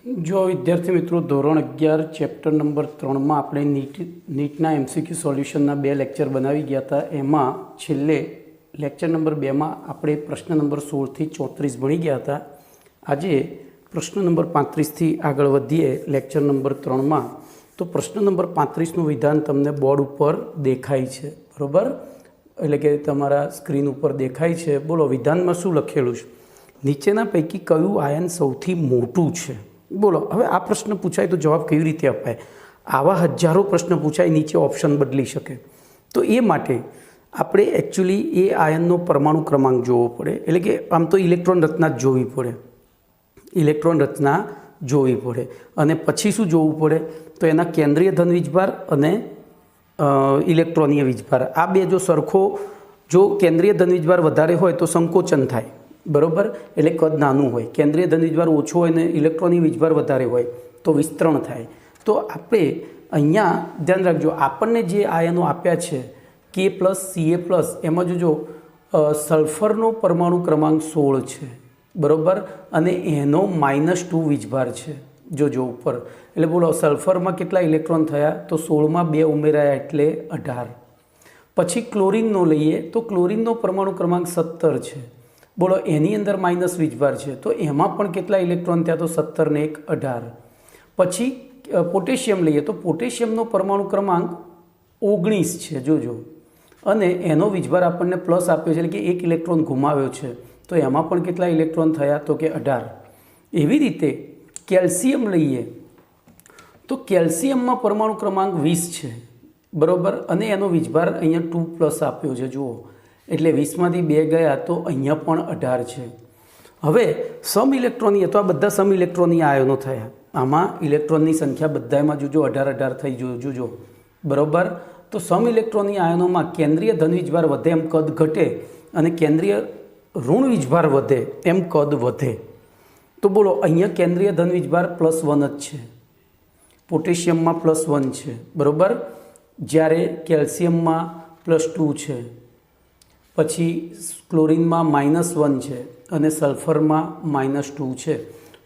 જો વિદ્યાર્થી મિત્રો ધોરણ 11 ચેપ્ટર નંબર 3માં આપણે નીટના એમસીક્યુ સોલ્યુશનના 2 લેક્ચર બનાવી ગયા હતા. એમાં છેલ્લે લેક્ચર નંબર 2માં આપણે પ્રશ્ન નંબર 16થી 34 ભણી ગયા હતા. આજે પ્રશ્ન નંબર 35થી આગળ વધીએ લેક્ચર નંબર 3માં. તો પ્રશ્ન નંબર 35નું વિધાન તમને બોર્ડ ઉપર દેખાય છે, બરાબર? એટલે કે તમારા સ્ક્રીન ઉપર દેખાય છે. બોલો, વિધાનમાં શું લખેલું છે? નીચેના પૈકી કયું આયન સૌથી મોટું છે? બોલો. હવે આ પ્રશ્ન પૂછાય તો જવાબ કેવી રીતે અપાય? આવા હજારો પ્રશ્ન પૂછાય, નીચે ઓપ્શન બદલી શકે. તો એ માટે આપણે એકચ્યુઅલી એ આયનનો પરમાણુ ક્રમાંક જોવો પડે. એટલે કે આમ તો ઇલેક્ટ્રોન રચના જ જોવી પડે, ઇલેક્ટ્રોન રચના જોવી પડે. અને પછી શું જોવું પડે? તો એના કેન્દ્રીય ધન વીજભાર અને ઇલેક્ટ્રોનીય વીજભાર. આ બે જો સરખો, જો કેન્દ્રીય ધન વીજભાર વધારે હોય તો સંકોચન થાય, બરાબર? એટલે કદ નાનું હોય. કેન્દ્રીય ધન વીજભાર ઓછો હોય ને ઇલેક્ટ્રોનિક વીજભાર વધારે હોય તો વિસ્તરણ થાય. તો આપણે અહીંયા ધ્યાન રાખજો, આપણને જે આયનો આપ્યા છે K+Ca+, એમાં જો સલ્ફરનો પરમાણુ ક્રમાંક 16 છે, બરાબર? અને એનો -2 વીજભાર છે. જોજો ઉપર. એટલે બોલો, સલ્ફરમાં કેટલા ઇલેક્ટ્રોન થયા? તો 16માં 2 ઉમેરાયા એટલે 18. પછી ક્લોરિનનો લઈએ તો ક્લોરિનનો પરમાણુ ક્રમાંક 17 છે. બોલો, એની અંદર માઇનસ વીજભાર છે, તો એમાં પણ કેટલા ઇલેક્ટ્રોન થયા? તો 17 ને 1 18. પછી પોટેશિયમ લઈએ તો પોટેશિયમનો પરમાણુ ક્રમાંક 19 છે, જોજો. અને એનો વીજભાર આપણને પ્લસ આપ્યો છે, એટલે કે 1 ઇલેક્ટ્રોન ગુમાવ્યો છે. તો એમાં પણ કેટલા ઇલેક્ટ્રોન થયા? તો કે 18. એવી રીતે કેલ્શિયમ લઈએ તો કેલ્શિયમમાં પરમાણુ ક્રમાંક 20 છે, બરાબર? અને એનો વીજભાર અહીંયા 2+ આપ્યો છે, જુઓ. એટલે 20માંથી 2 ગયા તો અહીંયા પણ 18 છે. હવે સમ ઇલેક્ટ્રોનીય, તો આ બધા સમ ઇલેક્ટ્રોનીય આયનો થયા. આમાં ઇલેક્ટ્રોનની સંખ્યા બધામાં જોજો 18 થઈ જોજો, બરાબર? તો સમ ઇલેક્ટ્રોનીય આયનોમાં કેન્દ્રીય ધન વીજભાર વધે એમ કદ ઘટે, અને કેન્દ્રીય ઋણ વીજભાર વધે એમ કદ વધે. તો બોલો, અહીંયા કેન્દ્રીય ધન વીજભાર +1 જ છે, પોટેશિયમમાં +1 છે, બરાબર? જ્યારે કેલ્શિયમમાં +2 છે, પછી ક્લોરિનમાં -1 છે, અને સલ્ફરમાં -2 છે.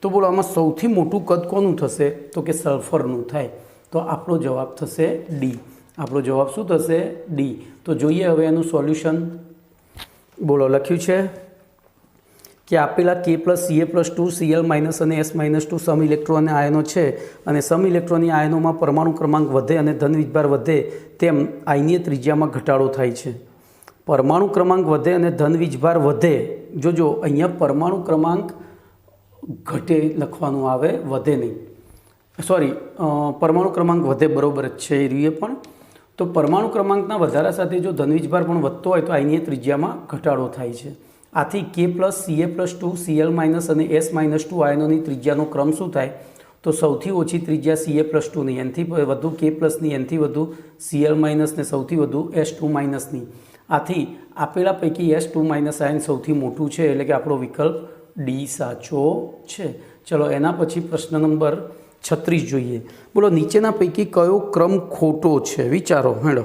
તો બોલો, આમાં સૌથી મોટું કદ કોનું થશે? તો કે સલ્ફરનું થાય. તો આપણો જવાબ થશે ડી. આપણો જવાબ શું થશે? ડી. તો જોઈએ હવે એનું સોલ્યુશન. બોલો, લખ્યું છે કે આપેલા K+Ca+2 Cl- અને S-2 સમ ઇલેક્ટ્રોન આયનો છે, અને સમ ઇલેક્ટ્રોનની આયનોમાં પરમાણુ ક્રમાંક વધે અને ધન વીજભાર વધે તેમ આયનીય ત્રિજ્યામાં ઘટાડો થાય છે. પરમાણુ ક્રમાંક વધે અને ધન વીજભાર વધે. જોજો, અહીંયા પરમાણુ ક્રમાંક ઘટે લખવાનું આવે, વધે નહીં. સોરી, પરમાણુ ક્રમાંક વધે, બરાબર જ છે એ રીએ પણ. તો પરમાણુ ક્રમાંકના વધારા સાથે જો ધન વીજભાર પણ વધતો હોય તો આયનીય ત્રિજ્યામાં ઘટાડો થાય છે. આથી K+Ca+2 Cl- અને S-2 આયનોની ત્રિજ્યાનો ક્રમ શું થાય? તો સૌથી ઓછી ત્રિજ્યા Ca+2ની, એનથી વધુ K+ની, એનથી વધુ Cl- ને સૌથી વધુ S2-ની. આથી આપેલા પૈકી S2- આયન સૌથી મોટું છે, એટલે કે આપણો વિકલ્પ ડી સાચો છે. ચલો, એના પછી પ્રશ્ન નંબર 36 જોઈએ. બોલો, નીચેના પૈકી કયો ક્રમ ખોટો છે? વિચારો હેડો,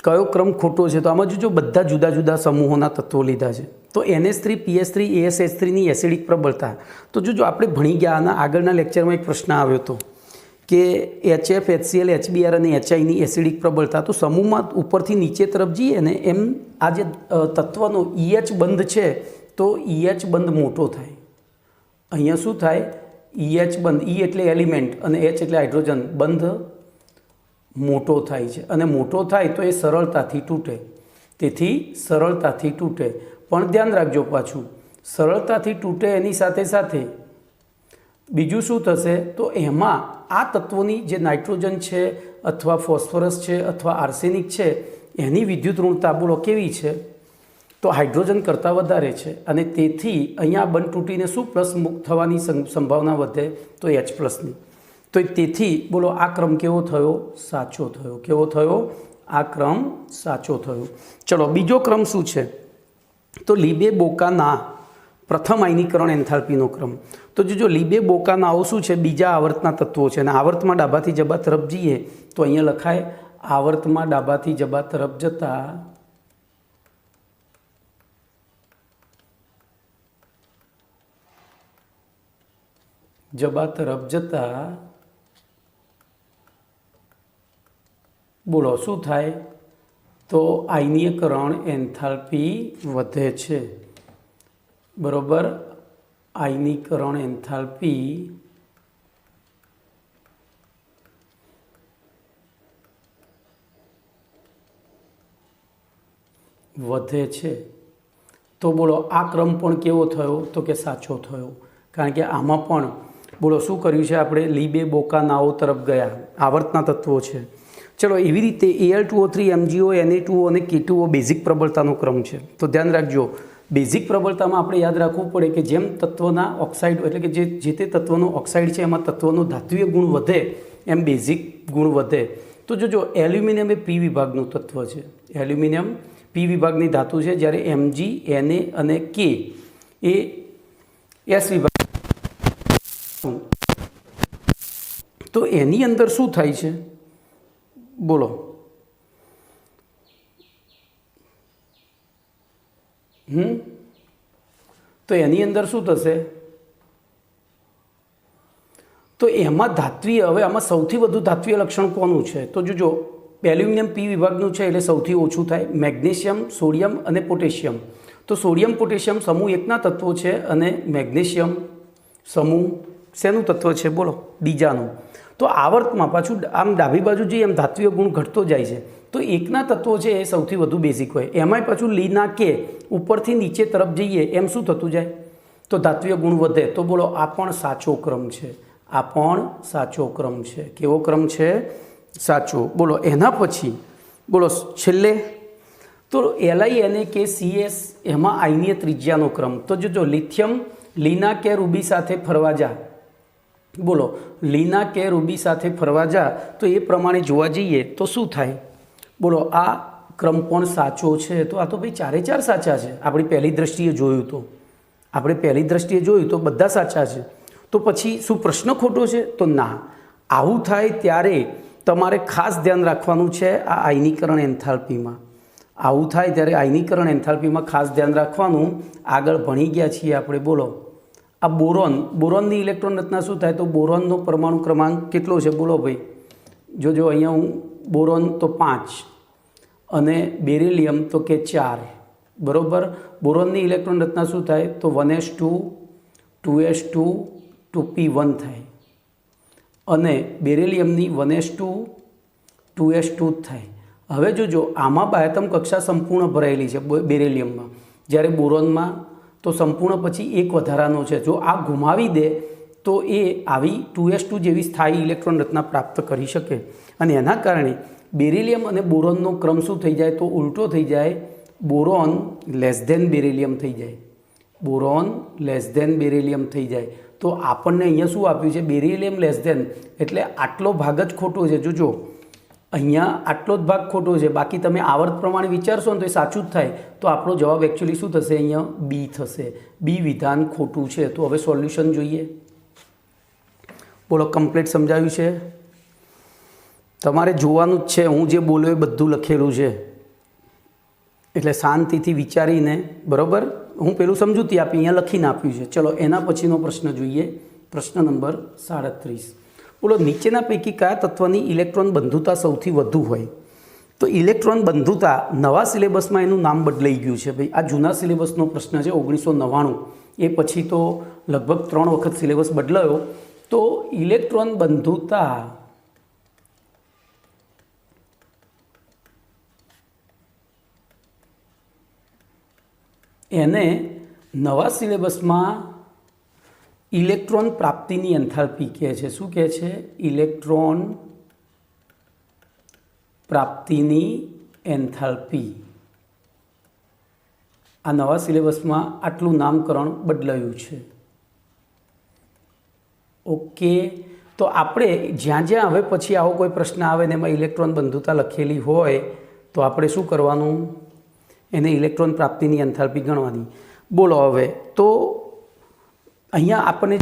કયો ક્રમ ખોટો છે? તો આમાં જો બધા જુદા જુદા સમૂહોના તત્વો લીધા છે. તો NH3, PH3, ASH3ની એસિડિક પ્રબળતા. તો જો આપણે ભણી ગયા, આના આગળના લેક્ચરમાં એક પ્રશ્ન આવ્યો હતો કે HF, HCl, HBr અને HIની એસિડિક પ્રબળતા. તો સમૂહમાં ઉપરથી નીચે તરફ જઈએ ને એમ આ જે તત્વનો EH બંધ છે, તો EH બંધ મોટો થાય. અહીંયા શું થાય? EH બંધ, E એટલે એલિમેન્ટ અને H એટલે હાઇડ્રોજન, બંધ મોટો થાય છે. અને મોટો થાય તો એ સરળતાથી તૂટે. તેથી સરળતાથી તૂટે. પણ ધ્યાન રાખજો, પાછું સરળતાથી તૂટે એની સાથે સાથે બીજું શું થશે? તો એમાં આ તત્વોની જે નાઇટ્રોજન છે, અથવા ફોસ્ફરસ છે, અથવા આર્સેનિક છે, એની વિદ્યુત ઋણતા બોલો કેવી છે? તો હાઇડ્રોજન કરતાં વધારે છે. અને તેથી અહીંયા બંધ તૂટીને શું પ્લસ મુક્ત થવાની સંભાવના વધે? તો H+ની. તો તેથી બોલો, આ ક્રમ કેવો થયો? સાચો થયો. કેવો થયો? આ ક્રમ સાચો થયો. ચલો, બીજો ક્રમ શું છે? તો લીબે-બોકાના પ્રથમ આયનીકરણ એન્થાલ્પીનો ક્રમ. તો જો લીબે-બોકાનાઓ શું છે? બીજા આવર્તના તત્વો છે. અને આવર્તમાં ડાબાથી જબા તરફ જઈએ તો અહીંયા લખાય, આવર્તમાં ડાબાથી જબા તરફ જતા જબા તરફ જતા બોલો શું થાય? તો આયનીકરણ એન્થાલ્પી વધે છે, બરોબર? આયનીકરણ એન્થાલ્પી વધે છે. તો બોલો આ ક્રમ પણ કેવો થયો? તો કે સાચો થયો, કારણ કે આમાં પણ બોલો શું કર્યું છે આપણે? લીબે બોકા નાઓ તરફ ગયા, આવર્તના તત્વો છે. ચલો, એવી રીતે Al2O3 MgO Na2O અને K2O બેઝિક પ્રબળતાનો ક્રમ છે. તો ધ્યાન રાખજો, બેઝિક પ્રબળતામાં આપણે યાદ રાખવું પડે કે જેમ તત્વના ઓક્સાઇડ એટલે કે જે તે તત્વનો ઓક્સાઇડ છે એમાં તત્વનો ધાત્વીય ગુણ વધે એમ બેઝિક ગુણ વધે. તો જોજો, એલ્યુમિનિયમ એ પી વિભાગનું તત્વ છે. એલ્યુમિનિયમ પી વિભાગની ધાતુ છે, જ્યારે Mg, Na અને K એ એસ વિભાગ. તો એની અંદર શું થાય છે બોલો? તો એની અંદર શું થશે? તો એમાં ધાત્વીય, હવે આમાં સૌથી વધુ ધાત્વીય લક્ષણ કોનું છે? તો જોજો, એલ્યુમિનિયમ પી વિભાગનું છે એટલે સૌથી ઓછું થાય. મેગ્નેશિયમ, સોડિયમ અને પોટેશિયમ. તો સોડિયમ પોટેશિયમ સમૂહ એકના તત્વો છે અને મેગ્નેશિયમ સમૂહ શેનું તત્વ છે બોલો? બીજાનું. તો આવર્તમાં પાછું આમ ડાબી બાજુ જઈએ એમ ધાત્વીય ગુણ ઘટતો જાય છે. તો એકના તત્વો છે એ સૌથી વધુ બેઝિક હોય, એમાંય પાછું લીના કે ઉપરથી નીચે તરફ જઈએ એમ શું થતું જાય? તો ધાત્વીય ગુણ વધે. તો બોલો આ પણ સાચો ક્રમ છે, આ પણ સાચો ક્રમ છે. કેવો ક્રમ છે? સાચો. બોલો એના પછી બોલો છેલ્લે તો LiNaKCS એમાં આયનીય ત્રિજ્યાનો ક્રમ. તો જોજો, લિથિયમ લીના કે રૂબી સાથે ફરવા જા, બોલો લીના કે રૂબી સાથે ફરવા જા, તો એ પ્રમાણે જોવા જઈએ તો શું થાય? બોલો આ ક્રમ પણ સાચો છે. તો આ તો ભાઈ ચારે ચાર સાચા છે. આપણી પહેલી દ્રષ્ટિએ જોયું તો બધા સાચા છે. તો પછી શું પ્રશ્ન ખોટો છે? તો ના. આવું થાય ત્યારે તમારે ખાસ ધ્યાન રાખવાનું છે આ આયનીકરણ એન્થાલ્પીમાં. આવું થાય ત્યારે આયનીકરણ એન્થાલ્પીમાં ખાસ ધ્યાન રાખવાનું. આગળ ભણી ગયા છીએ આપણે. બોલો આ બોરોનની ઇલેક્ટ્રોન રચના શું થાય? તો બોરોનનો પરમાણુ ક્રમાંક કેટલો છે બોલો ભાઈ? જોજો, અહીંયા હું બોરોન તો 5 અને બેરિલિયમ તો કે 4, બરાબર? બોરોનની ઇલેક્ટ્રોન રચના શું થાય? તો 1s2 2s2 2p1 થાય, અને બેરિલિયમની 1s2 2s2 જ થાય. હવે જોજો, આમાં બાહ્યતમ કક્ષા સંપૂર્ણ ભરાયેલી છે બેરિલિયમમાં, જ્યારે બોરોનમાં તો સંપૂર્ણ પછી એક વધારાનો છે. જો આ ગુમાવી દે તો એ આવી 2s2 જેવી સ્થાયી ઇલેક્ટ્રોન રચના પ્રાપ્ત કરી શકે, અને એના કારણે બેરિલિયમ અને બોરોનનો ક્રમ શું થઈ જાય? તો ઉલટો થઈ જાય. બોરોન લેસ ધેન બેરિલિયમ થઈ જાય. બોરોન લેસ ધેન બેરિલિયમ થઈ જાય. તો આપણને અહીંયા શું આપ્યું છે? બેરિલિયમ લેસ ધેન, એટલે આટલો ભાગ જ ખોટો છે. જોજો, અહીંયા આટલો જ ભાગ ખોટો છે, બાકી તમે આવર્ત પ્રમાણે વિચારશો ને તો એ સાચું જ થાય. તો આપણો જવાબ એકચ્યુઅલી શું થશે? અહીંયા બી થશે. બી વિધાન ખોટું છે. તો હવે સોલ્યુશન જોઈએ. બોલો કમ્પ્લીટ સમજાવ્યું છે? તમારે જોવાનું જ છે, હું જે બોલ્યો એ બધું લખેલું છે, એટલે શાંતિથી વિચારીને, બરાબર? હું પેલું સમજૂતી આપી, અહીંયા લખીને આપ્યું છે. ચલો એના પછીનો પ્રશ્ન જોઈએ. પ્રશ્ન નંબર 37. બોલો નીચેના પૈકી કયા તત્વની ઇલેક્ટ્રોન બંધુતા સૌથી વધુ હોય? તો ઇલેક્ટ્રોન બંધુતા નવા સિલેબસમાં એનું નામ બદલાઈ ગયું છે ભાઈ. આ જૂના સિલેબસનો પ્રશ્ન છે 1999. એ પછી તો લગભગ 3 વખત સિલેબસ બદલાયો. તો ઇલેક્ટ્રોન બંધુતા એને નવા સિલેબસમાં ઇલેક્ટ્રોન પ્રાપ્તિની એન્થાલ્પી કહે છે. શું કહે છે? ઇલેક્ટ્રોન પ્રાપ્તિની એન્થાલ્પી. આ નવા સિલેબસમાં આટલું નામકરણ બદલાયું છે. ઓકે, તો આપણે જ્યાં જ્યાં હવે પછી આવો કોઈ પ્રશ્ન આવે ને એમાં ઇલેક્ટ્રોન બંધુતા લખેલી હોય તો આપણે શું કરવાનું? એને ઇલેક્ટ્રોન પ્રાપ્તિની એન્થાલ્પી ગણવાની. બોલો હવે તો અહીંયા આપણને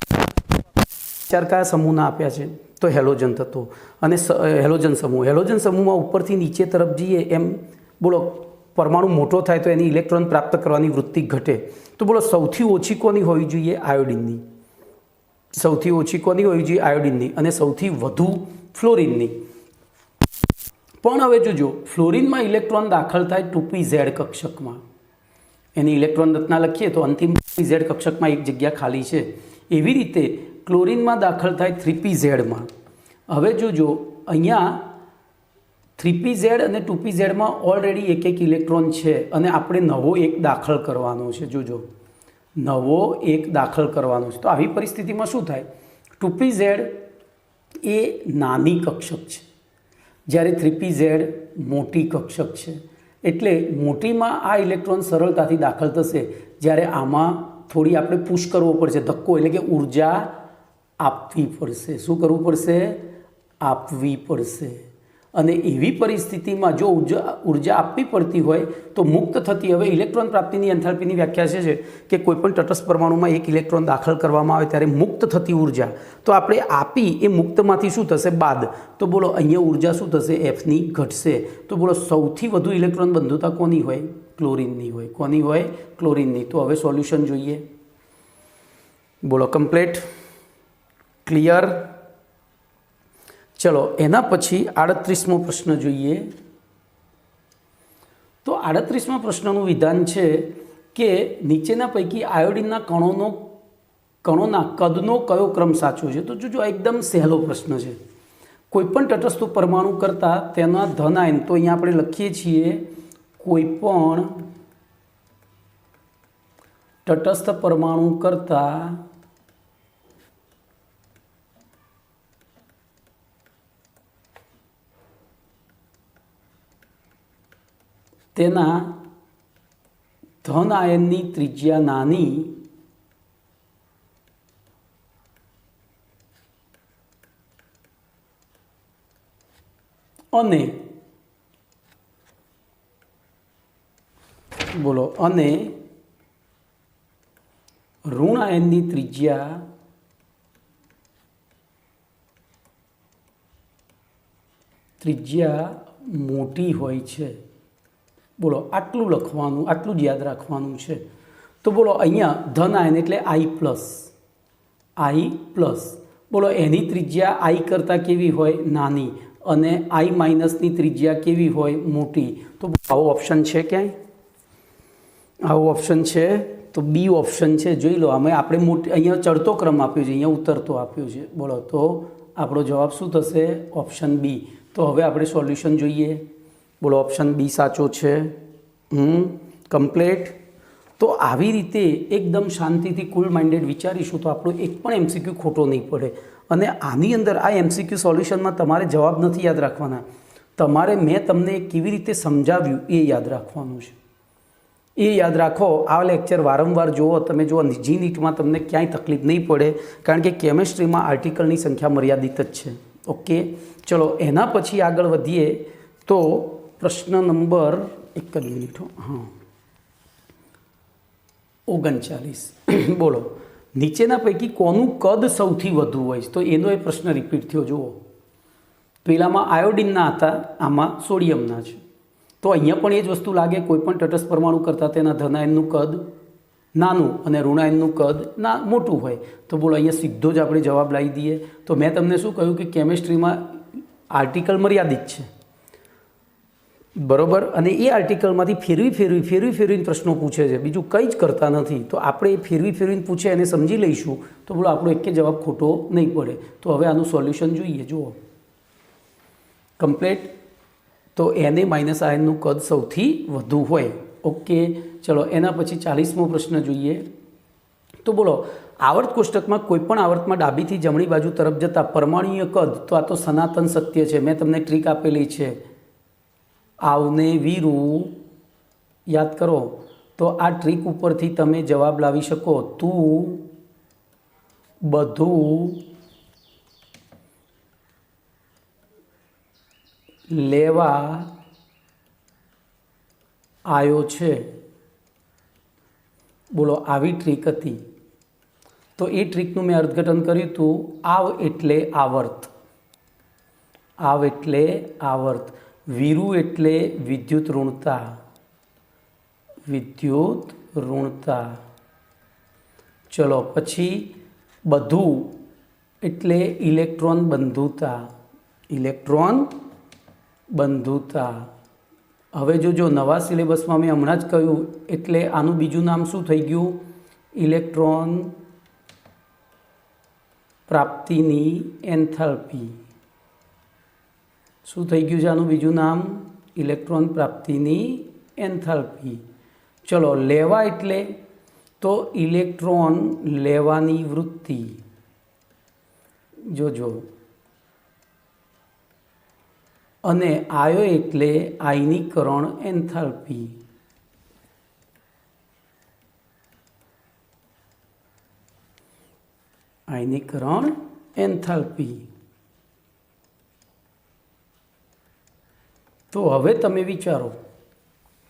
4 કયા સમૂહના આપ્યા છે? તો હેલોજન તત્વો અને હેલોજન સમૂહમાં ઉપરથી નીચે તરફ જઈએ એમ બોલો પરમાણુ મોટો થાય તો એની ઇલેક્ટ્રોન પ્રાપ્ત કરવાની વૃત્તિ ઘટે. તો બોલો સૌથી ઓછી કોની હોવી જોઈએ? આયોડિનની. સૌથી ઓછી કોની હોવી જોઈએ? આયોડિનની. અને સૌથી વધુ ફ્લોરિનની. પણ હવે જોજો, ફ્લોરિનમાં ઇલેક્ટ્રોન દાખલ થાય 2pz કક્ષકમાં. એની ઇલેક્ટ્રોન રચના લખીએ તો અંતિમ z કક્ષકમાં એક જગ્યા ખાલી છે. એવી રીતે ક્લોરિનમાં દાખલ થાય 3pzમાં. હવે જોજો, અહીંયા 3pz અને 2pzમાં ઓલરેડી એક એક ઇલેક્ટ્રોન છે અને આપણે નવો એક દાખલ કરવાનો છે. જોજો, નવો એક દાખલ કરવાનો છે. તો આવી પરિસ્થિતિમાં શું થાય? 2pz એ નાની કક્ષક છે, જ્યારે 3pz મોટી કક્ષક છે. એટલે મોટીમાં આ ઇલેક્ટ્રોન સરળતાથી દાખલ થશે, જ્યારે આમાં થોડી આપણે પુશ કરવો પડશે, ધક્કો, એટલે કે ઉર્જા આપવી પડશે. શું કરવું પડશે? આપવી પડશે. અને એવી પરિસ્થિતિમાં જો ઉર્જા આપવી પડતી હોય તો મુક્ત થતી, હવે ઇલેક્ટ્રોન પ્રાપ્તિની એન્થાલ્પીની વ્યાખ્યા છે કે કોઈપણ તટસ્થ પરમાણુમાં એક ઇલેક્ટ્રોન દાખલ કરવામાં આવે ત્યારે મુક્ત થતી ઉર્જા, તો આપણે આપી એ મુક્તમાંથી શું થશે? બાદ. તો બોલો અહીંયા ઉર્જા શું થશે? એફની ઘટશે. તો બોલો સૌથી વધુ ઇલેક્ટ્રોન બંધુતા કોની હોય? ક્લોરિનની હોય. કોની હોય? ક્લોરિનની. તો હવે સોલ્યુશન જોઈએ. બોલો કમ્પ્લીટ? ક્લિયર? ચલો એના પછી 38મો પ્રશ્ન જોઈએ. તો 38મા પ્રશ્નનું વિધાન છે કે નીચેના પૈકી આયોડિનના કણોના કદનો કયો ક્રમ સાચો છે? તો જોજો, એકદમ સહેલો પ્રશ્ન છે. કોઈપણ તટસ્થ પરમાણુ કરતાં તેના ધન આયન, તો અહીંયા આપણે લખીએ છીએ કોઈપણ તટસ્થ પરમાણુ કરતાં તેના ધન આયનની ત્રિજ્યા નાની અને બોલો અને ઋણ આયનની ત્રિજ્યા મોટી હોય છે. બોલો આટલું લખવાનું, આટલું જ યાદ રાખવાનું છે. તો બોલો અહીંયા ધન આયન એટલે I+. બોલો એની ત્રિજ્યા I કરતાં કેવી હોય? નાની. અને I- ની ત્રિજ્યા કેવી હોય? મોટી. તો આવો ઓપ્શન છે ક્યાંય? આવો ઓપ્શન છે? તો બી ઓપ્શન છે. જોઈ લો, અમે આપણે મોટી અહીંયા ચડતો ક્રમ આપ્યો છે, અહીંયા ઉતરતો આપ્યો છે. બોલો તો આપણો જવાબ શું થશે? Option B. તો હવે આપણે સોલ્યુશન જોઈએ. બોલો ઓપ્શન બી સાચો છે. કમ્પ્લીટ? તો આવી રીતે એકદમ શાંતિથી કુલ માઇન્ડેડ વિચારીશું તો આપણો એક પણ એમસીક્યુ ખોટો નહીં પડે. અને આની અંદર આ એમસીક્યુ સોલ્યુશનમાં તમારે જવાબ નથી યાદ રાખવાના, તમારે મેં તમને કેવી રીતે સમજાવ્યું એ યાદ રાખવાનું છે. એ યાદ રાખો. આ લેક્ચર વારંવાર જુઓ. તમે જુઓ જી નીટમાં તમને ક્યાંય તકલીફ નહીં પડે, કારણ કે કેમેસ્ટ્રીમાં આર્ટિકલની સંખ્યા મર્યાદિત જ છે. ઓકે, ચલો એના પછી આગળ વધીએ. તો પ્રશ્ન નંબર 39. બોલો નીચેના પૈકી કોનું કદ સૌથી વધુ હોય? તો એનો એ પ્રશ્ન રિપીટ થયો. જુઓ, પેલામાં આયોડિનના હતા, આમાં સોડિયમના છે. તો અહીંયા પણ એ જ વસ્તુ લાગે. કોઈપણ તટસ્થ પરમાણુ કરતાં તેના ધનાયનનું કદ નાનું અને ઋણાયનનું કદ મોટું હોય. તો બોલો અહીંયા સીધો જ આપણે જવાબ લાવી દઈએ. તો મેં તમને શું કહ્યું કે કેમેસ્ટ્રીમાં આર્ટિકલ મર્યાદિત છે, બરોબર? અને એ આર્ટિકલમાંથી ફેરવીને પ્રશ્નો પૂછે છે, બીજું કંઈ જ કરતા નથી. તો આપણે એ ફેરવીને પૂછે એને સમજી લઈશું તો બોલો આપણો એક જવાબ ખોટો નહીં પડે. તો હવે આનું સોલ્યુશન જોઈએ. જુઓ કમ્પ્લીટ? તો એને માઇનસ આયનનું કદ સૌથી વધુ હોય. ઓકે, ચલો એના પછી 40મો પ્રશ્ન જોઈએ. તો બોલો આવર્ત કોષ્ટકમાં કોઈપણ આવર્તમાં ડાબીથી જમણી બાજુ તરફ જતા પરમાણુય કદ, તો આ તો સનાતન સત્ય છે. મેં તમને ટ્રીક આપેલી છે, આવને વીરું યાદ કરો. તો આ ટ્રીક ઉપરથી તમે જવાબ લાવી શકો. તું બધું લેવા આવ્યો છે. બોલો આવી ટ્રીક હતી. તો એ ટ્રીકનું મેં અર્થઘટન કર્યું હતું. આવ એટલે આવર્ત, આવ એટલે આવર્ત, વીરુ એટલે વિદ્યુત ઋણતા. ચલો પછી બધું એટલે ઇલેક્ટ્રોન બંધુતા, ઇલેક્ટ્રોન બંધુતા. હવે જો નવા સિલેબસમાં મેં હમણાં જ કહ્યું એટલે આનું બીજું નામ શું થઈ ગયું? ઇલેક્ટ્રોન પ્રાપ્તિની એન્થાલ્પી. શું થઈ ગયું છે આનું બીજું નામ? ઇલેક્ટ્રોન પ્રાપ્તિની એન્થાલ્પી. ચલો લેવા એટલે તો ઇલેક્ટ્રોન લેવાની વૃત્તિ. જોજો. અને આયો એટલે આયનીકરણ એન્થાલ્પી. આયનીકરણ એન્થાલ્પી. તો હવે તમે વિચારો,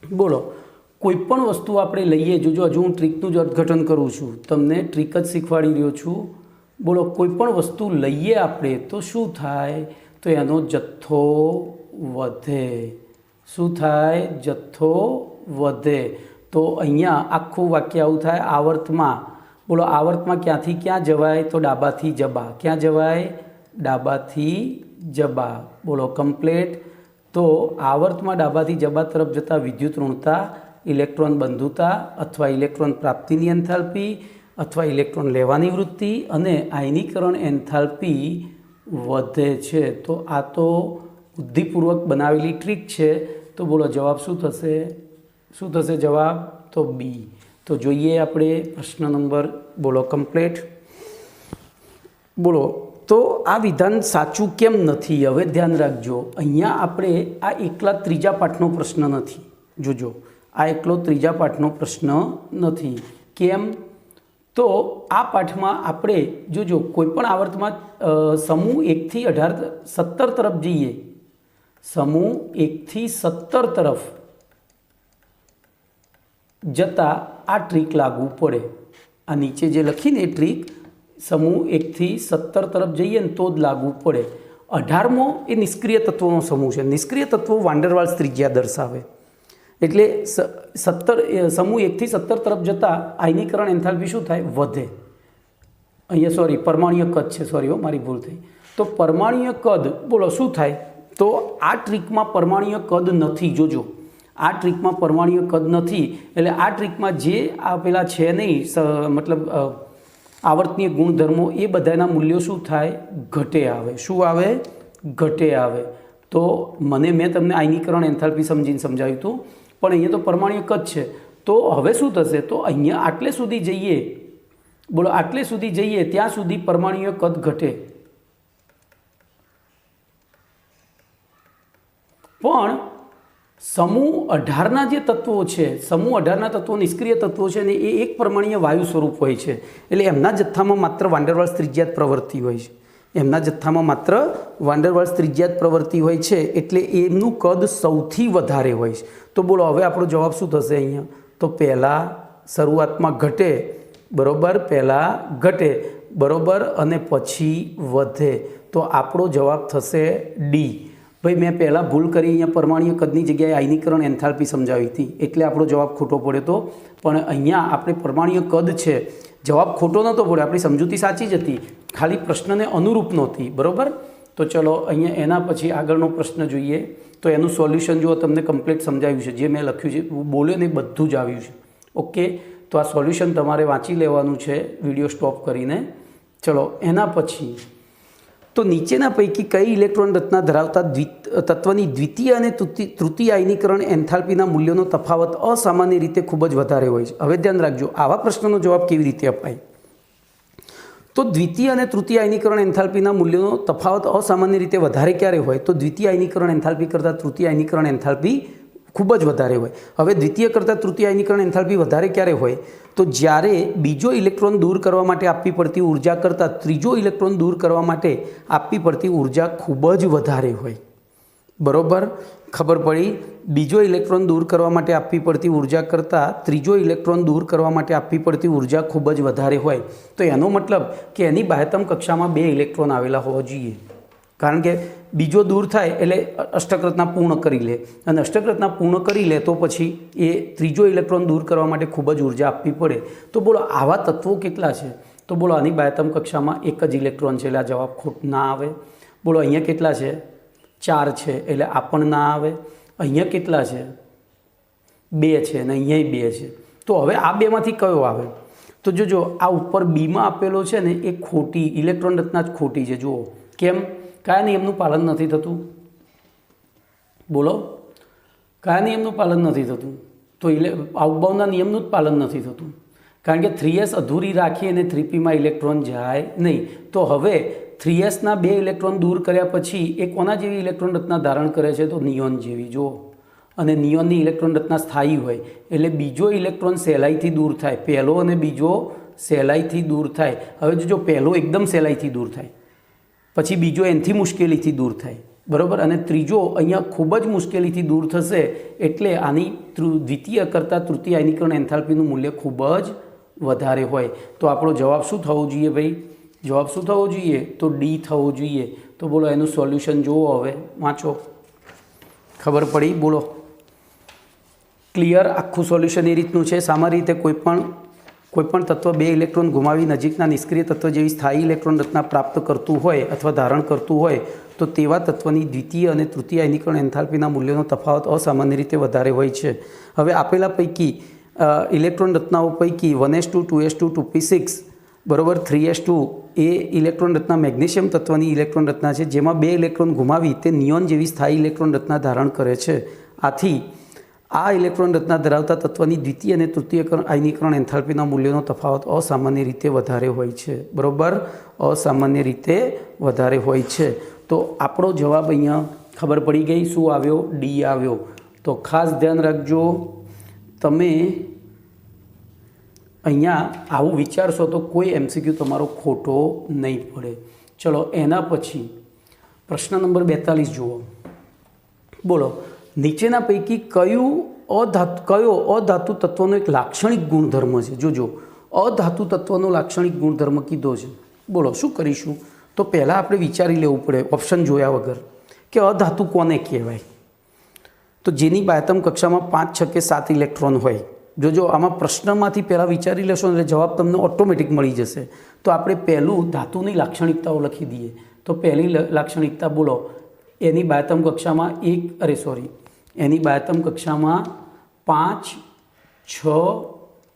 બોલો કોઈ પણ વસ્તુ આપણે લઈએ, જોજો હજુ હું ટ્રીકનું જ અર્થઘટન કરું છું, તમને ટ્રીક જ શીખવાડી રહ્યો છું. બોલો કોઈ પણ વસ્તુ લઈએ આપણે તો શું થાય? તો એનો જથ્થો વધે. શું થાય? જથ્થો વધે. તો અહીંયા આખું વાક્ય આવું થાય, આવર્તમાં. બોલો આવર્તમાં ક્યાંથી ક્યાં જવાય? તો ડાબાથી જબા. ક્યાં જવાય? ડાબાથી જબા. બોલો કમ્પ્લેટ. તો આવર્તમાં ડાબાથી જબા તરફ જતા વિદ્યુત ઋણતા, ઇલેક્ટ્રોન બંધુતા અથવા ઇલેક્ટ્રોન પ્રાપ્તિની એન્થાલ્પી અથવા ઇલેક્ટ્રોન લેવાની વૃત્તિ અને આયનીકરણ એન્થાલ્પી વધે છે. તો આ તો બુદ્ધિપૂર્વક બનાવેલી ટ્રીક છે. તો બોલો જવાબ શું થશે? શું થશે જવાબ? તો બી. તો જોઈએ આપણે પ્રશ્ન નંબર, બોલો કમ્પ્લીટ. બોલો તો આ વિધાન સાચું કેમ નથી? હવે ધ્યાન રાખજો, અહીંયા આપણે આ એકલા ત્રીજા પાઠનો પ્રશ્ન નથી. જોજો આ એકલો ત્રીજા પાઠનો પ્રશ્ન નથી. કેમ? તો આ પાઠમાં આપણે જોજો કોઈ પણ આવર્તમાં સમૂહ 1 થી 17 તરફ જઈએ, સમૂહ 1 થી 17 તરફ જતા આ ટ્રીક લાગુ પડે. આ નીચે જે લખીને એ ટ્રીક સમૂહ 1 થી 17 તરફ જઈએ ને તો જ લાગુ પડે. 18મો એ નિષ્ક્રિય તત્વોનો સમૂહ છે. નિષ્ક્રિય તત્વો વાન ડર વાલ્સ ત્રિજ્યા દર્શાવે. એટલે સમૂહ 1 થી 17 તરફ જતાં આયનીકરણ એન્થાલ્પી શું થાય? વધે. અહીંયા સોરી પરમાણુય કદ છે, સોરી મારી ભૂલ થઈ. તો પરમાણુય કદ બોલો શું થાય? તો આ ટ્રીકમાં પરમાણુય કદ નથી. જોજો આ ટ્રીકમાં પરમાણુય કદ નથી. એટલે આ ટ્રીકમાં જે આપેલા છે નહીં, મતલબ આવર્તનીય ગુણધર્મો, એ બધાના મૂલ્યો શું થાય? ઘટે આવે. શું આવે? ઘટે આવે. તો મેં તમને આયનીકરણ એન્થાલ્પી સમજીને સમજાવ્યું હતું, પણ અહીંયા તો પરમાણુય કદ છે. તો હવે શું થશે? તો અહીંયા આટલે સુધી જઈએ, બોલો આટલે સુધી જઈએ ત્યાં સુધી પરમાણુય કદ ઘટે. પણ સમૂહ 18ના જે તત્વો છે, સમૂહ 18ના તત્વો નિષ્ક્રિય તત્વો છે ને, એ એક પરમાણુય વાયુ સ્વરૂપ હોય છે. એટલે એમના જથ્થામાં માત્ર વાન ડર વાલ્સ ત્રિજ્યા જ પ્રવૃત્તિ હોય છે. એમના જથ્થામાં માત્ર વાન ડર વાલ્સ ત્રિજ્યા જ પ્રવૃત્તિ હોય છે. એટલે એમનું કદ સૌથી વધારે હોય છે. તો બોલો હવે આપણો જવાબ શું થશે અહીંયા? તો પહેલાં શરૂઆતમાં ઘટે, બરાબર, પહેલાં ઘટે, બરાબર, અને પછી વધે. તો આપણો જવાબ થશે ડી. ભાઈ મેં પહેલાં ભૂલ કરી, અહીંયા પરમાણુય કદની જગ્યાએ આયનીકરણ એન્થાલ્પી સમજાવી હતી, એટલે આપણો જવાબ ખોટો પડ્યો હતો. પણ અહીંયા આપણે પરમાણુય કદ છે, જવાબ ખોટો નહોતો પડ્યો, આપણી સમજૂતી સાચી જ હતી, ખાલી પ્રશ્નને અનુરૂપ નહોતી. બરાબર. તો ચલો અહીંયા એના પછી આગળનો પ્રશ્ન જોઈએ. તો એનું સોલ્યુશન જો તમને કમ્પ્લીટ સમજાવ્યું છે, જે મેં લખ્યું છે, બોલ્યો ને બધું જ આવ્યું છે. ઓકે. તો આ સોલ્યુશન તમારે વાંચી લેવાનું છે વિડીયો સ્ટોપ કરીને. ચલો એના પછી તો નીચેના પૈકી કઈ ઇલેક્ટ્રોન રચના ધરાવતા તત્વની દ્વિતીય અને તૃતીય આયનીકરણ એન્થાલ્પીના મૂલ્યોનો તફાવત અસામાન્ય રીતે ખૂબ જ વધારે હોય છે? હવે ધ્યાન રાખજો, આવા પ્રશ્નનો જવાબ કેવી રીતે અપાય? તો દ્વિતીય અને તૃતીય આયનીકરણ એન્થાલ્પીના મૂલ્યોનો તફાવત અસામાન્ય રીતે વધારે ક્યારે હોય? તો દ્વિતીય આયનીકરણ એન્થાલ્પી કરતાં તૃતીય આયનીકરણ એન્થાલ્પી ખૂબ જ વધારે હોય. હવે દ્વિતીય કરતાં તૃતીય આયનીકરણ એન્થાલ્પી વધારે ક્યારે હોય? તો જ્યારે બીજો ઇલેક્ટ્રોન દૂર કરવા માટે આપવી પડતી ઉર્જા કરતાં ત્રીજો ઇલેક્ટ્રોન દૂર કરવા માટે આપવી પડતી ઉર્જા ખૂબ જ વધારે હોય. બરાબર, ખબર પડી? બીજો ઇલેક્ટ્રોન દૂર કરવા માટે આપવી પડતી ઉર્જા કરતાં ત્રીજો ઇલેક્ટ્રોન દૂર કરવા માટે આપવી પડતી ઉર્જા ખૂબ જ વધારે હોય. તો એનો મતલબ કે એની બાહ્યતમ કક્ષામાં 2 ઇલેક્ટ્રોન આવેલા હોવા જોઈએ. કારણ કે બીજો દૂર થાય એટલે અષ્ટક પૂર્ણ કરી લે, અને અષ્ટક પૂર્ણ કરી લે તો પછી એ ત્રીજો ઇલેક્ટ્રોન દૂર કરવા માટે ખૂબ જ ઉર્જા આપવી પડે. તો બોલો આવા તત્વો કેટલા છે? તો તો બોલો આની બાહ્યતમ કક્ષામાં એક જ ઇલેક્ટ્રોન છે એટલે આ જવાબ ના આવે. બોલો અહીંયા કેટલા છે? 4 છે એટલે આ પણ ના આવે. અહીંયા કેટલા છે? 2 છે અને અહીંયા 2 છે. તો હવે આ બેમાંથી કયો આવે? તો જોજો આ ઉપર બીમાં આપેલો છે ને એ ખોટી ઇલેક્ટ્રોન રચના જ ખોટી છે. જુઓ કેમ? કયા નિયમનું પાલન નથી થતું? બોલો કયા નિયમનું પાલન નથી થતું? તો અવબાવના નિયમનું જ પાલન નથી થતું, કારણ કે 3s અધૂરી રાખી અને 3pમાં ઇલેક્ટ્રોન જાય નહીં. તો હવે 3sના 2 ઇલેક્ટ્રોન દૂર કર્યા પછી એ કોના જેવી ઇલેક્ટ્રોન રચના ધારણ કરે છે? તો નિયોન જેવી. જુઓ, અને નિયોનની ઇલેક્ટ્રોન રચના સ્થાયી હોય એટલે બીજો ઇલેક્ટ્રોન સહેલાઈથી દૂર થાય. પહેલો અને બીજો સહેલાઈથી દૂર થાય. હવે જો પહેલો એકદમ સહેલાઈથી દૂર થાય, પછી બીજો એનાથી મુશ્કેલીથી દૂર થાય, બરાબર, અને ત્રીજો અહીંયા ખૂબ જ મુશ્કેલીથી દૂર થશે. એટલે આની દ્વિતીય કરતાં તૃતીય આયનીકરણ એન્થાલ્પીનું મૂલ્ય ખૂબ જ વધારે હોય. તો આપણો જવાબ શું થવો જોઈએ ભાઈ? જવાબ શું થવો જોઈએ? તો ડી થવો જોઈએ. તો બોલો એનું સોલ્યુશન જુઓ, હવે વાંચો, ખબર પડી? બોલો ક્લિયર? આખું સોલ્યુશન એ રીતનું છે. સામાન્ય રીતે કોઈપણ તત્વ 2 ઇલેક્ટ્રોન ગુમાવી નજીકના નિષ્ક્રિય તત્વ જેવી સ્થાયી ઇલેક્ટ્રોન રચના પ્રાપ્ત કરતું હોય અથવા ધારણ કરતું હોય તો તેવા તત્વની દ્વિતીય અને તૃતીય આયનીકરણ એન્થાલ્પીના મૂલ્યનો તફાવત અસામાન્ય રીતે વધારે હોય છે. હવે આપેલા પૈકી ઇલેક્ટ્રોન રચનાઓ પૈકી 1s2 2s2 2p6 બરાબર 3s2 એ ઇલેક્ટ્રોન રચના મેગ્નેશિયમ તત્વની ઇલેક્ટ્રોન રચના છે, જેમાં 2 ઇલેક્ટ્રોન ગુમાવી તે નિયોન જેવી સ્થાયી ઇલેક્ટ્રોન રચના ધારણ કરે છે. આથી આ ઇલેક્ટ્રોન રચના ધરાવતા તત્વની દ્વિતીય અને તૃતીય આયનીકરણ એન્થાલ્પીના મૂલ્યનો તફાવત અસામાન્ય રીતે વધારે હોય છે. બરાબર, અસામાન્ય રીતે વધારે હોય છે. તો આપણો જવાબ અહીંયા ખબર પડી ગઈ. શું આવ્યો? ડી આવ્યો. તો ખાસ ધ્યાન રાખજો, તમે અહીંયા આવું વિચારશો તો કોઈ MCQ તમારો ખોટો નહીં પડે. ચલો એના પછી પ્રશ્ન નંબર 42 જુઓ. બોલો નીચેના પૈકી કયો અધાતુ તત્વનો એક લાક્ષણિક ગુણધર્મ છે? જોજો, અધાતુ તત્વનો લાક્ષણિક ગુણધર્મ કીધો છે. બોલો શું કરીશું? તો પહેલાં આપણે વિચારી લેવું પડે ઓપ્શન જોયા વગર કે અધાતુ કોને કહેવાય. તો જેની બાહ્યતમ કક્ષામાં 5, 6 કે 7 ઇલેક્ટ્રોન હોય. જોજો આમાં પ્રશ્નમાંથી પહેલાં વિચારી લેશો એટલે જવાબ તમને ઓટોમેટિક મળી જશે. તો આપણે પહેલું ધાતુની લાક્ષણિકતાઓ લખી દઈએ. તો પહેલી લાક્ષણિકતા બોલો, એની બાહ્યતમ કક્ષામાં એની બાહ્યતમ કક્ષામાં 5, 6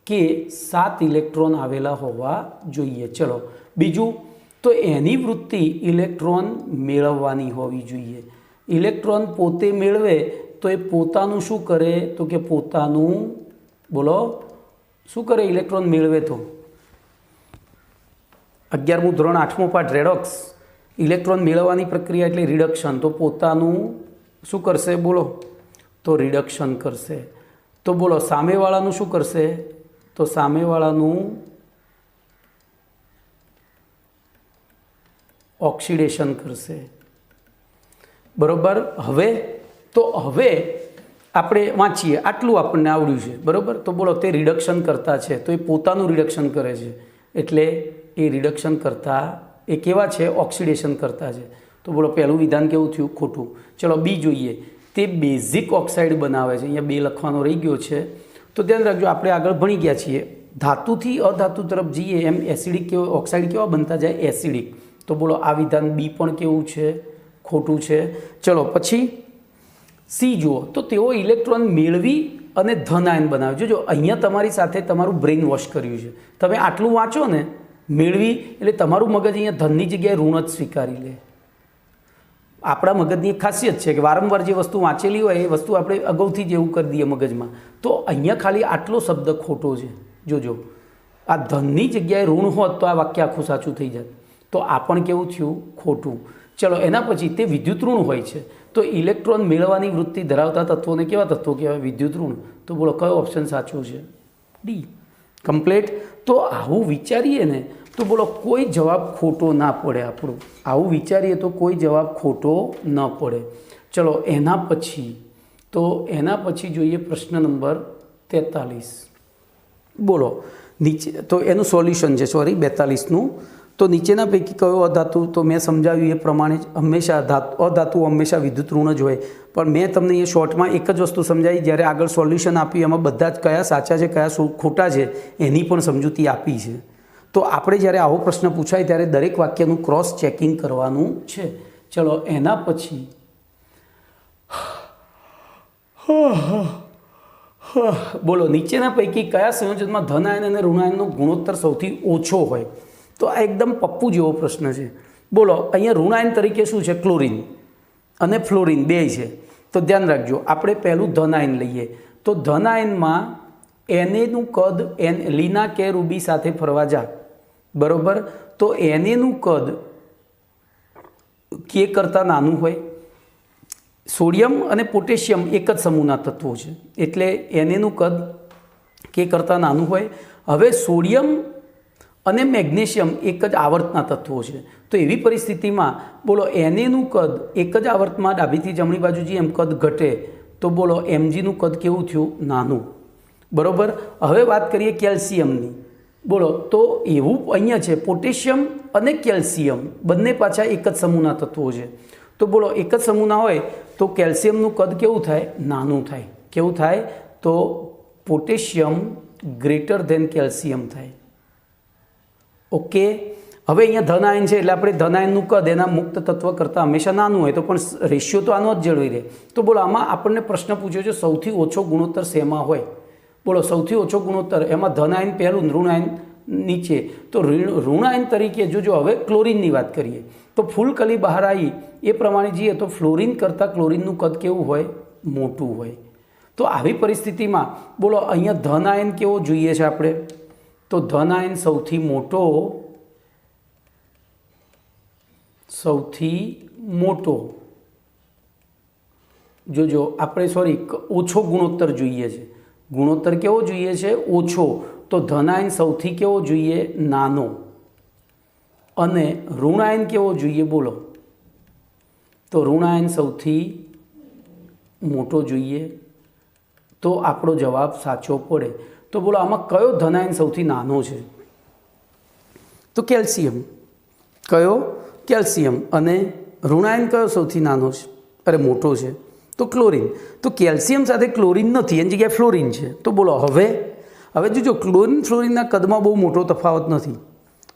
કે 7 ઇલેક્ટ્રોન આવેલા હોવા જોઈએ. ચલો બીજું, તો એની વૃત્તિ ઇલેક્ટ્રોન મેળવવાની હોવી જોઈએ. ઇલેક્ટ્રોન પોતે મેળવે તો એ પોતાનું શું કરે? તો કે પોતાનું, બોલો શું કરે? ઇલેક્ટ્રોન મેળવે તો 11મું ધોરણ 8મો પાઠ રેડોક્સ, ઇલેક્ટ્રોન મેળવવાની પ્રક્રિયા એટલે રિડક્શન. તો પોતાનું શું કરશે? બોલો તો રિડક્શન કરશે. તો બોલો સામેવાળાનું શું કરશે? તો સામેવાળાનું ઓક્સિડેશન કરશે. બરાબર. હવે આપણે વાંચીએ, આટલું આપણને આવડ્યું છે. બરાબર. તો બોલો તે રિડક્શન કરતા છે તો એ પોતાનું રિડક્શન કરે છે એટલે એ રિડક્શન કરતા એ કેવા છે? ઓક્સિડેશન કરતા છે. તો બોલો પહેલું વિધાન કેવું થયું? ખોટું. ચલો બી જોઈએ. તે બેઝિક ઓક્સાઇડ બનાવે છે. અહીંયા 2 લખવાનો રહી ગયો છે. તો ધ્યાન રાખજો, આપણે આગળ ભણી ગયા છીએ, ધાતુથી અધાતુ તરફ જઈએ એમ એસિડિક ઓક્સાઇડ કેવા બનતા જાય? એસિડિક. તો બોલો આ વિધાન બી પણ કેવું છે? ખોટું છે. ચલો પછી સી જુઓ. તો તેઓ ઇલેક્ટ્રોન મેળવી અને ધન આયન બનાવે. જોજો અહીંયા તમારી સાથે તમારું બ્રેઇન વોશ કર્યું છે. તમે આટલું વાંચો ને, મેળવી એટલે તમારું મગજ અહીંયા ધનની જગ્યાએ ઋણ જ સ્વીકારી લે. આપણા મગજની એક ખાસિયત છે કે વારંવાર જે વસ્તુ વાંચેલી હોય એ વસ્તુ આપણે અગાઉથી જ એવું કરી દઈએ મગજમાં. તો અહીંયા ખાલી આટલો શબ્દ ખોટો છે. જોજો, આ ધનની જગ્યાએ ઋણ હોત તો આ વાક્ય આખું સાચું થઈ જાય. તો આ પણ કેવું થયું? ખોટું. ચલો એના પછી તે વિદ્યુત ઋણ હોય છે. તો ઇલેક્ટ્રોન મેળવવાની વૃત્તિ ધરાવતા તત્વોને કેવા તત્વો કહેવાય? વિદ્યુત ઋણ. તો બોલો કયો ઓપ્શન સાચું છે? ડી. કમ્પ્લીટ. તો આવું વિચારીએ ને તો બોલો કોઈ જવાબ ખોટો ના પડે. આપણું આવું વિચારીએ તો કોઈ જવાબ ખોટો ન પડે. ચલો એના પછી જોઈએ પ્રશ્ન નંબર 43. બોલો નીચે, તો એનું સોલ્યુશન છે 42નું. તો નીચેના પૈકી કયો અધાતુ? તો મેં સમજાવ્યું એ પ્રમાણે જ હંમેશા અધાતુ હંમેશા વિદ્યુત ઋણ જ હોય. પણ મેં તમને એ શોર્ટમાં એક જ વસ્તુ સમજાવી, જ્યારે આગળ સોલ્યુશન આપ્યું એમાં બધા જ કયા સાચા છે કયા ખોટા છે એની પણ સમજૂતી આપી છે. તો આપણે જ્યારે આવો પ્રશ્ન પૂછાય ત્યારે દરેક વાક્યનું ક્રોસ ચેકિંગ કરવાનું છે. ચલો એના પછી બોલો નીચેના પૈકી કયા સંયોજનમાં ધન આયન અને ઋણાયનનો ગુણોત્તર સૌથી ઓછો હોય? તો આ એકદમ પપ્પુ જેવો પ્રશ્ન છે. બોલો અહીંયા ઋણાયન તરીકે શું છે? ક્લોરીન અને ફ્લોરિન બે છે. તો ધ્યાન રાખજો, આપણે પહેલું ધન આયન લઈએ તો ધન આયનમાં એનએનું કદ લીના કે રૂબી સાથે ફરવા જા, બરોબર? તો એનએનું કદ કે કરતાં નાનું હોય. સોડિયમ અને પોટેશિયમ એક જ સમૂહના તત્વો છે એટલે એનએનું કદ કે કરતાં નાનું હોય. હવે સોડિયમ અને મેગ્નેશિયમ એક જ આવર્તના તત્વો છે. તો એવી પરિસ્થિતિમાં બોલો એનએનું કદ એક જ આવર્તમાં ડાબીથી જમણી બાજુ જેમ કદ ઘટે તો બોલો એમજીનું કદ કેવું થયું? નાનું, બરોબર? હવે વાત કરીએ કેલ્શિયમની. બોલો તો એવું અહીંયા છે પોટેશિયમ અને કેલ્શિયમ બંને પાછા એક જ સમૂહના તત્વો છે. તો બોલો એક જ સમૂહના હોય તો કેલ્શિયમનું કદ કેવું થાય? નાનું થાય. કેવું થાય? તો પોટેશિયમ ગ્રેટર ધેન કેલ્શિયમ થાય. ઓકે. હવે અહીંયા ધન આયન છે એટલે આપણે ધન આયનનું કદ એના મુક્ત તત્વ કરતાં હંમેશા નાનું હોય તો પણ રેશિયો તો આનો જ જળવાઈ રહે. તો બોલો આમાં આપણને પ્રશ્ન પૂછ્યો છે સૌથી ઓછો ગુણોત્તર શેમાં હોય? બોલો સૌથી ઓછો ગુણોત્તર એમાં ધન આયન પહેલું, ઋણ આયન નીચે. તો ઋણ આયન તરીકે જો હવે ક્લોરીનની વાત કરીએ તો ફૂલ કલી બહાર આવી એ પ્રમાણે જઈએ તો ફ્લોરિન કરતાં ક્લોરીનનું કદ કેવું હોય? મોટું હોય. તો આવી પરિસ્થિતિમાં બોલો અહીંયા ધન આયન કેવો જોઈએ છે આપણે? તો ધન આયન સૌથી મોટો જોજો આપણે ઓછો ગુણોત્તર જોઈએ છે. ગુણોત્તર કેવો જોઈએ છે? ઓછો. તો ધન આયન સૌથી કેવો જોઈએ? નાનો. અને ઋણાયન કેવો જોઈએ? બોલો તો ઋણાયન સૌથી મોટો જોઈએ. તો આપણો જવાબ સાચો પડે. તો બોલો આમાં કયો ધન આયન સૌથી નાનો છે? તો કેલ્શિયમ. કયો? કેલ્શિયમ. અને ઋણાયન કયો સૌથી નાનો છે? અરે મોટો છે? તો ક્લોરીન. તો કેલ્શિયમ સાથે ક્લોરીન નથી, એની જગ્યાએ ફ્લોરિન છે. તો બોલો હવે જોજો ક્લોરીન ફ્લોરિનના કદમાં બહુ મોટો તફાવત નથી.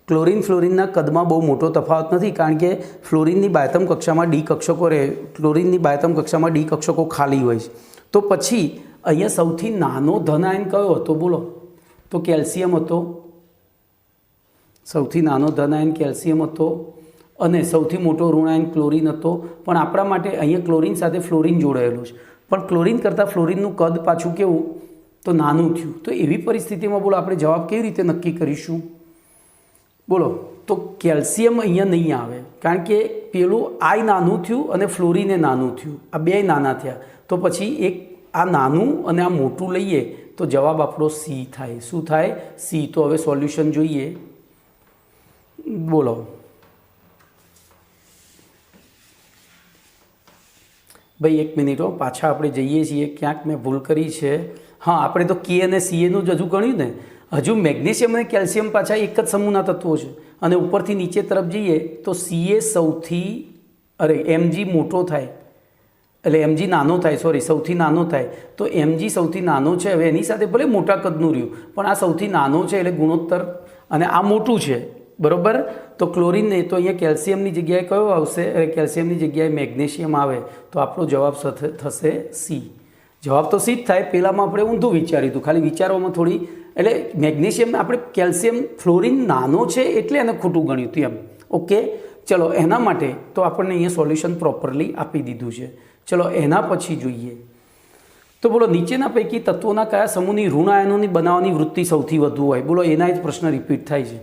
ક્લોરીન ફ્લોરિનના કદમાં બહુ મોટો તફાવત નથી કારણ કે ફ્લોરિનની બાયતમ કક્ષામાં ડી કક્ષકો રહે, ક્લોરીનની બાયતમ કક્ષામાં ડી કક્ષકો ખાલી હોય છે. તો પછી અહીંયા સૌથી નાનો ધન આયન કયો હતો? બોલો તો કેલ્શિયમ હતો. સૌથી નાનો ધન આયન કેલ્શિયમ હતો અને સૌથી મોટો ઋણાયન ક્લોરીન હતો. પણ આપણા માટે અહીંયા ક્લોરીન સાથે ફ્લોરિન જોડાયેલું છે પણ ક્લોરીન કરતાં ફ્લોરિનનું કદ પાછું કેવું? તો નાનું થયું. તો એવી પરિસ્થિતિમાં બોલો આપણે જવાબ કેવી રીતે નક્કી કરીશું? બોલો તો કેલ્શિયમ અહીંયા નહીં આવે કારણ કે પેલું આય નાનું થયું અને ફ્લોરિને નાનું થયું, આ બે નાના થયા. તો પછી એક આ નાનું અને આ મોટું લઈએ તો જવાબ આપણો સી થાય. શું થાય? સી. તો હવે સોલ્યુશન જોઈએ. બોલો ભાઈ એક મિનિટ પાછા આપણે જઈએ છીએ, ક્યાંક મેં ભૂલ કરી છે. હા, આપણે તો કે અને સીએનું જ હજુ ગણ્યું ને. હજુ મેગ્નેશિયમ અને કેલ્શિયમ પાછા એક જ સમૂહના તત્વો છે અને ઉપરથી નીચે તરફ જઈએ તો સીએ એમજી મોટો થાય એટલે એમજી નાનો થાય, સૌથી નાનો થાય. તો એમજી સૌથી નાનો છે. હવે એની સાથે ભલે મોટા કદનું રહ્યું પણ આ સૌથી નાનો છે એટલે ગુણોત્તર અને આ મોટું છે, બરાબર? તો ક્લોરીનને તો અહીંયા કેલ્શિયમની જગ્યાએ કયો આવશે? કેલ્શિયમની જગ્યાએ મેગ્નેશિયમ આવે તો આપણો જવાબ થશે સી. જવાબ તો સી જ થાય. પહેલાંમાં આપણે ઊંધું વિચાર્યું હતું, ખાલી વિચારવામાં થોડી એટલે મેગ્નેશિયમ આપણે કેલ્શિયમ ફ્લોરિન નાનો છે એટલે એને ખોટું ગણ્યું હતું એમ. ઓકે, ચલો એના માટે તો આપણને અહીંયા સોલ્યુશન પ્રોપરલી આપી દીધું છે. ચલો એના પછી જોઈએ તો બોલો નીચેના પૈકી તત્વોના કયા સમૂહની ઋણ આયનોની બનાવવાની વૃત્તિ સૌથી વધુ હોય? બોલો એના જ પ્રશ્ન રિપીટ થાય છે.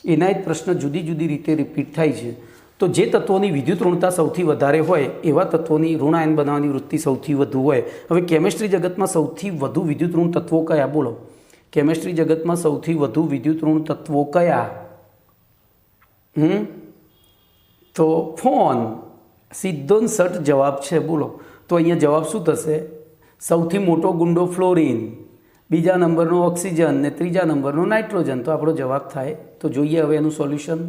એના જ પ્રશ્ન જુદી જુદી રીતે રિપીટ થાય છે. તો જે તત્વોની વિદ્યુત ઋણતા સૌથી વધારે હોય એવા તત્વોની ઋણ આયન બનાવવાની વૃત્તિ સૌથી વધુ હોય. હવે કેમિસ્ટ્રી જગતમાં સૌથી વધુ વિદ્યુત ઋણ તત્વો કયા? બોલો કેમિસ્ટ્રી જગતમાં સૌથી વધુ વિદ્યુત ઋણ તત્વો કયા? તો ફોન. સીધો સટ જવાબ છે. બોલો તો અહીંયા જવાબ શું થશે? સૌથી મોટો ગુંડો ફ્લોરિન, બીજા નંબરનો ઓક્સિજન ને ત્રીજા નંબરનો નાઇટ્રોજન. તો આપણો જવાબ થાય. તો જોઈએ હવે એનું સોલ્યુશન.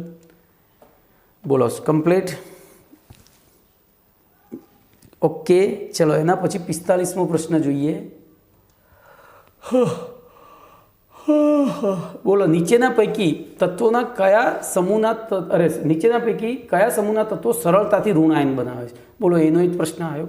બોલો કમ્પ્લીટ. ઓકે, ચલો એના પછી 45મો પ્રશ્ન જોઈએ. બોલો નીચેના પૈકી તત્વોના કયા સમૂહના નીચેના પૈકી કયા સમૂહના તત્વો સરળતાથી ઋણ આયન બનાવે છે? બોલો એનો એક પ્રશ્ન આવ્યો.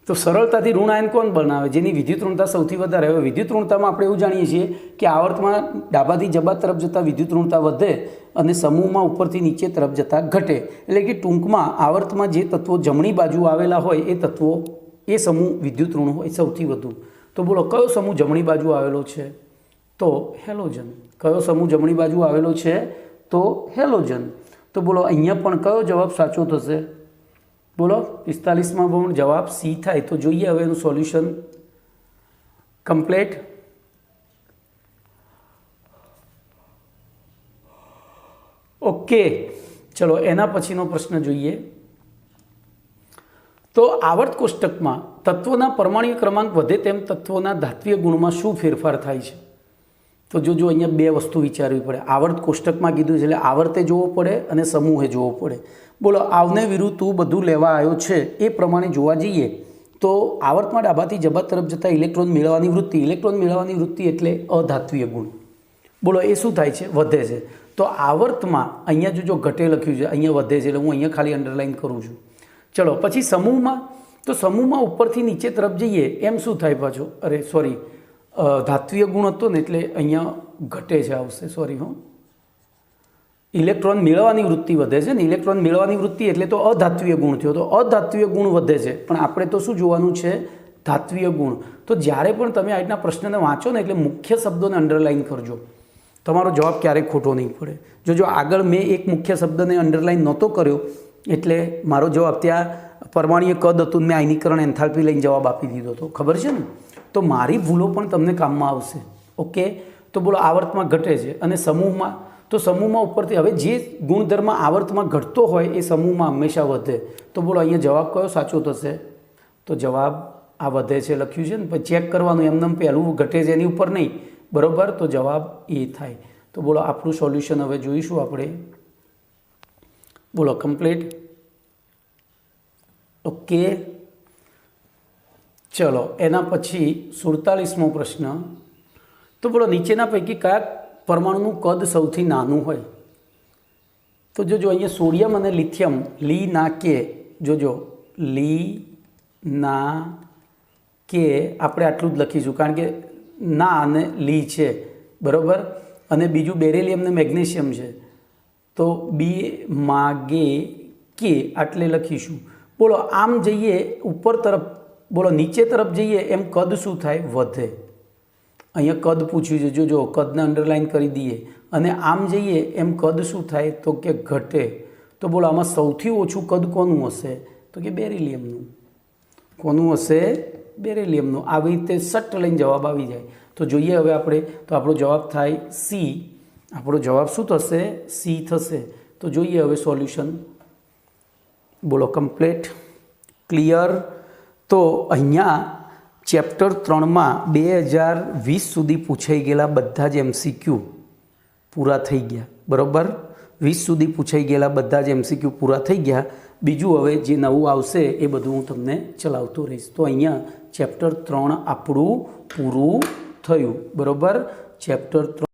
તો સરળતાથી ઋણ આયન કોણ બનાવે? જેની વિદ્યુત ઋણતા સૌથી વધારે. હવે વિદ્યુત ઋણતામાં આપણે એવું જાણીએ છીએ કે આવર્તમાં ડાબાથી જબા તરફ જતાં વિદ્યુત ઋણતા વધે અને સમૂહમાં ઉપરથી નીચે તરફ જતાં ઘટે. એટલે કે ટૂંકમાં આવર્તમાં જે તત્વો જમણી બાજુ આવેલા હોય એ તત્વો એ સમૂહ વિદ્યુત ઋણ હોય સૌથી વધુ. તો બોલો કયો સમૂહ જમણી બાજુ આવેલો છે? તો હેલોજન. કયો સમૂહ જમણી બાજુ આવેલો છે? તો હેલોજન. તો બોલો અહીંયા પણ કયો જવાબ સાચો થશે? બોલો 45માં પણ જવાબ સી થાય. તો જોઈએ હવે એનું સોલ્યુશન કમ્પ્લીટ. ઓકે, ચલો એના પછીનો પ્રશ્ન જોઈએ. તો આવર્ત કોષ્ટકમાં તત્વોના પરમાણ્વીય ક્રમાંક વધે તેમ તત્વોના ધાત્વીય ગુણમાં શું ફેરફાર થાય છે? તો જો અહીંયા બે વસ્તુ વિચારવી પડે. આવર્ત કોષ્ટકમાં કીધું છે એટલે આવર્તે જોવો પડે અને સમૂહે જોવો પડે. બોલો આવને વિરુદ્ધ તું બધું લેવા આવ્યો છે એ પ્રમાણે જોવા જઈએ તો આવર્તમાં ડાબાથી જબા તરફ જતા ઇલેક્ટ્રોન મેળવવાની વૃત્તિ. ઇલેક્ટ્રોન મેળવવાની વૃત્તિ એટલે અધાત્વીય ગુણ. બોલો એ શું થાય છે? વધે છે. તો આવર્તમાં અહીંયા જો ઘટે લખ્યું છે, અહીંયા વધે છે એટલે હું અહીંયા ખાલી અંડરલાઈન કરું છું. ચલો પછી સમૂહમાં. તો સમૂહમાં ઉપરથી નીચે તરફ જઈએ એમ શું થાય પાછું? ધાત્વીય ગુણ હતો ને એટલે અહીંયા ઘટે છે આવશે. ઇલેક્ટ્રોન મેળવવાની વૃત્તિ વધે છે ને. ઇલેક્ટ્રોન મેળવવાની વૃત્તિ એટલે તો અધાત્વીય ગુણ થયો. તો અધાત્વીય ગુણ વધે છે પણ આપણે તો શું જોવાનું છે? ધાત્વીય ગુણ. તો જ્યારે પણ તમે આ રીતના પ્રશ્નને વાંચો ને એટલે મુખ્ય શબ્દોને અંડરલાઈન કરજો. તમારો જવાબ ક્યારેય ખોટો નહીં પડે. જો આગળ મેં એક મુખ્ય શબ્દને અંડરલાઈન નહોતો કર્યો એટલે મારો જવાબ ત્યાં પરમાણ્વીય કદ હતું, મેં આયનીકરણ એન્થાલ્પી લઈને જવાબ આપી દીધો હતો. ખબર છે ને? તો મારી ભૂલો પણ તમને કામમાં આવશે. ઓકે, તો બોલો આવર્તમાં ઘટે છે અને સમૂહમાં. તો સમૂહમાં ઉપરથી હવે જે ગુણધર્મ આવર્તમાં ઘટતો હોય એ સમૂહમાં હંમેશા વધે. તો બોલો અહીંયા જવાબ કયો સાચો થશે? તો જવાબ આ વધે છે લખ્યું છે ને, પછી ચેક કરવાનું. એમને પહેલું ઘટે છે એની ઉપર નહીં, બરાબર? તો જવાબ એ થાય. તો બોલો આપણું સોલ્યુશન હવે જોઈશું આપણે. બોલો કમ્પ્લીટ. ઓકે, ચલો એના પછી 47મો પ્રશ્ન. તો બોલો નીચેના પૈકી કયા પરમાણુનું કદ સૌથી નાનું હોય? તો જો અહીંયા સોડિયમ અને લિથિયમ લી ના કે, લી ના કે આપણે આટલું જ લખીશું કારણ કે ના અને લી છે, બરાબર? અને બીજું બેરેલિયમ ને મેગ્નેશિયમ છે તો બી માગે કે આટલે લખીશું. બોલો આમ જઈએ ઉપર તરફ, બોલો નીચે તરફ જઈએ એમ કદ શું થાય? વધે. અહીંયા કદ પૂછ્યું છે, જો કદને અંડરલાઈન કરી દઈએ. અને આમ જઈએ એમ કદ શું થાય? તો કે ઘટે. તો બોલો આમાં સૌથી ઓછું કદ કોનું હશે? તો કે બેરિલિયમનું. કોનું હશે? બેરિલિયમનું. આવી રીતે સટ્ટ લઈને જવાબ આવી જાય. તો જોઈએ હવે આપણે. તો આપણો જવાબ થાય સી. આપણો જવાબ શું થશે? સી થશે. તો જોઈએ હવે સોલ્યુશન. બોલો કમ્પ્લીટ. ક્લિયર. તો અહીંયા ચેપ્ટર 3માં 2020 સુધી પૂછાઈ ગયેલા બધા જ MCQ પૂરા થઈ ગયા, બરાબર? 20 સુધી પૂછાઈ ગયેલા બધા જ MCQ પૂરા થઈ ગયા. બીજું હવે જે નવું આવશે એ બધું હું તમને ચલાવતો રહીશ. તો અહીંયા ચેપ્ટર 3 આપણું પૂરું થયું, બરાબર? ચેપ્ટર 3